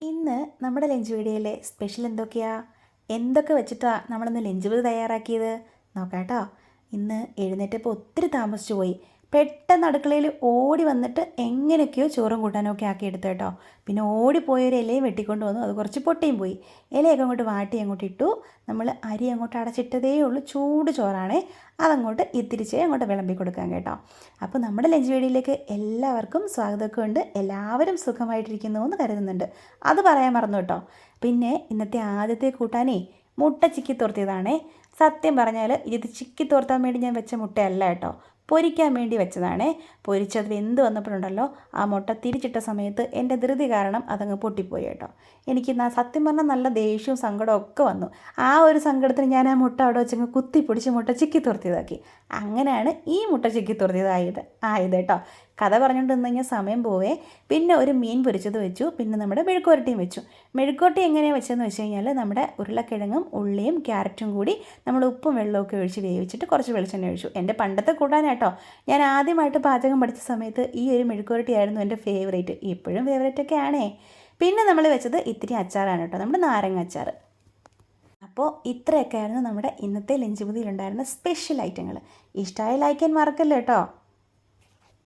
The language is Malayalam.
ഇന്ന് നമ്മുടെ ലഞ്ച് വീഡിയോയിലെ സ്പെഷ്യൽ എന്തൊക്കെയാ? എന്തൊക്കെ വെച്ചിട്ടാണ് നമ്മളിന്ന് ലഞ്ച് വീഡിയോ തയ്യാറാക്കിയത്? നോക്കാം കേട്ടോ. ഇന്ന് എഴുന്നേറ്റപ്പോൾ ഒത്തിരി താമസിച്ചു പോയി. പെട്ടെന്ന് അടുക്കളയിൽ ഓടി വന്നിട്ട് എങ്ങനെയൊക്കെയോ ചോറും കൂട്ടാനും ഒക്കെ ആക്കി എടുത്തു കേട്ടോ. പിന്നെ ഓടിപ്പോയി ഒരു ഇലയും വെട്ടിക്കൊണ്ട് വന്നു. അത് കുറച്ച് പൊട്ടിയും പോയി. ഇലയൊക്കെ അങ്ങോട്ട് വാട്ടി അങ്ങോട്ട് ഇട്ടു. നമ്മൾ അരി അങ്ങോട്ട് അടച്ചിട്ടതേ ഉള്ളൂ. ചൂട് ചോറാണേ. അതങ്ങോട്ട് ഇത്തിരിച്ചേ അങ്ങോട്ട് വിളമ്പി കൊടുക്കാം കേട്ടോ. അപ്പോൾ നമ്മുടെ ലഞ്ച് വീഡിയോയിലേക്ക് എല്ലാവർക്കും സ്വാഗതമൊക്കെ ഉണ്ട്. എല്ലാവരും സുഖമായിട്ടിരിക്കുന്നു എന്ന് കരുതുന്നുണ്ട്. അത് പറയാൻ മറന്നു കേട്ടോ. പിന്നെ ഇന്നത്തെ ആദ്യത്തെ കൂട്ടാനേ മുട്ട ചിക്കി തോർത്തിയതാണേ. സത്യം പറഞ്ഞാൽ ഇത് ചിക്കി തോർത്താൻ വേണ്ടി ഞാൻ വെച്ച മുട്ടയല്ല കേട്ടോ, പൊരിക്കാൻ വേണ്ടി വെച്ചതാണേ. പൊരിച്ചത് വെന്ത് വന്നപ്പോഴുണ്ടല്ലോ, ആ മുട്ട തിരിച്ചിട്ട സമയത്ത് എൻ്റെ ധൃതി കാരണം അതങ്ങ് പൊട്ടിപ്പോയി കേട്ടോ. എനിക്ക് സത്യം പറഞ്ഞാൽ നല്ല ദേഷ്യവും സങ്കടവും ഒക്കെ വന്നു. ആ ഒരു സങ്കടത്തിന് ഞാൻ ആ മുട്ട അവിടെ വെച്ചങ്ങ് കുത്തി പിടിച്ച് മുട്ട ചിക്കി തുറത്തിയതാക്കി. അങ്ങനെയാണ് ഈ മുട്ട ചിക്കി തുറത്തിയതായത് കേട്ടോ. കഥ പറഞ്ഞുകൊണ്ട് നിന്ന് കഴിഞ്ഞാൽ സമയം പോവേ. പിന്നെ ഒരു മീൻ പൊരിച്ചത് വെച്ചു. പിന്നെ നമ്മുടെ മെഴുക്കുവരട്ടിയും വെച്ചു. മെഴുക്കുവരട്ടി എങ്ങനെയാണ് വെച്ചതെന്ന് വെച്ച് കഴിഞ്ഞാൽ, നമ്മുടെ ഉരുളക്കിഴങ്ങും ഉള്ളിയും ക്യാരറ്റും കൂടി നമ്മൾ ഉപ്പും വെള്ളമൊക്കെ ഒഴിച്ച് വേവിച്ചിട്ട് കുറച്ച് വെളിച്ചെണ്ണ ഒഴിച്ചു. എൻ്റെ പണ്ടത്തെ കൂട്ടാനാട്ടോ. ഞാൻ ആദ്യമായിട്ട് പാചകം പഠിച്ച സമയത്ത് ഈ ഒരു മെഴുക്കുവരട്ടിയായിരുന്നു എൻ്റെ ഫേവറേറ്റ്. ഇപ്പോഴും ഫേവറേറ്റൊക്കെ ആണേ. പിന്നെ നമ്മൾ വെച്ചത് ഇത്തിരി അച്ചാറാണ് കേട്ടോ, നമ്മുടെ നാരങ്ങ അച്ചാർ. അപ്പോൾ ഇത്രയൊക്കെയായിരുന്നു നമ്മുടെ ഇന്നത്തെ ലഞ്ച് മുതിയിലുണ്ടായിരുന്ന സ്പെഷ്യൽ ഐറ്റങ്ങൾ. ഇഷ്ടമായി ലൈക്ക് ചെയ്യാൻ മറക്കല്ലേ കേട്ടോ.